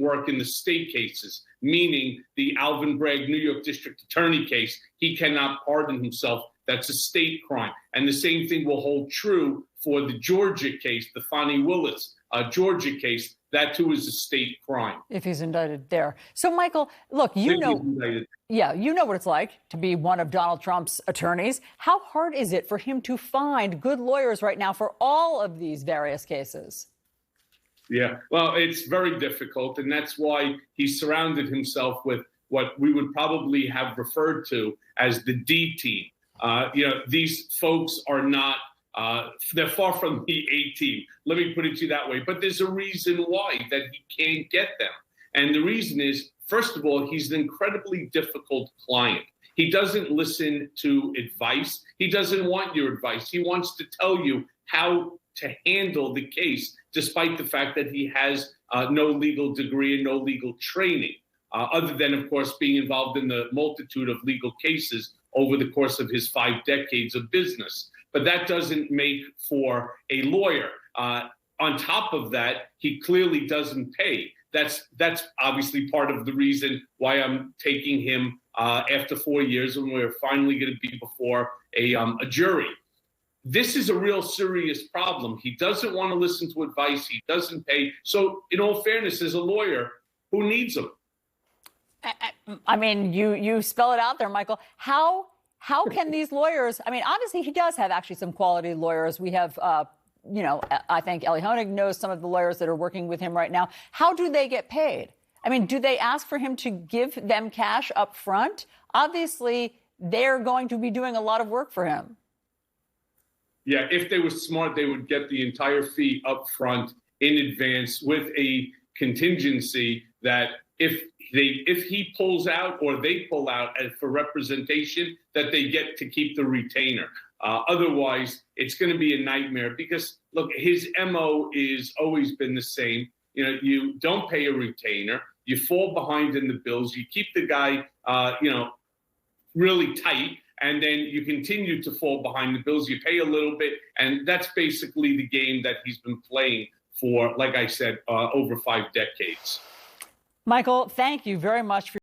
work in the state cases, meaning the Alvin Bragg New York District Attorney case. He cannot pardon himself. That's a state crime. And the same thing will hold true for the Georgia case, the Fani Willis Georgia case. That, too, is a state crime. If he's indicted there. So, Michael, look, you know what it's like to be one of Donald Trump's attorneys. How hard is it for him to find good lawyers right now for all of these various cases? Yeah, well, it's very difficult, and that's why he surrounded himself with what we would probably have referred to as the D team. These folks are not, they're far from the A team. Let me put it to you that way. But there's a reason why that he can't get them. And the reason is, first of all, he's an incredibly difficult client. He doesn't listen to advice. He doesn't want your advice. He wants to tell you how to handle the case, despite the fact that he has no legal degree and no legal training, other than, of course, being involved in the multitude of legal cases over the course of his 5 decades of business. But that doesn't make for a lawyer. On top of that, he clearly doesn't pay. That's obviously part of the reason why I'm taking him after 4 years when we're finally going to be before a jury. This is a real serious problem. He doesn't want to listen to advice. He doesn't pay. So in all fairness, as a lawyer, who needs him? I mean, you spell it out there, Michael. How can these lawyers, I mean, obviously he does have actually some quality lawyers. We have, I think Ellie Honig knows some of the lawyers that are working with him right now. How do they get paid? I mean, do they ask for him to give them cash up front? Obviously, they're going to be doing a lot of work for him. Yeah, if they were smart, they would get the entire fee up front in advance with a contingency that if he pulls out or they pull out for representation, that they get to keep the retainer. Otherwise, it's going to be a nightmare because, look, his MO is always been the same. You don't pay a retainer. You fall behind in the bills. You keep the guy, really tight. And then you continue to fall behind the bills. You pay a little bit. And that's basically the game that he's been playing for, like I said, over 5 decades. Michael, thank you very much for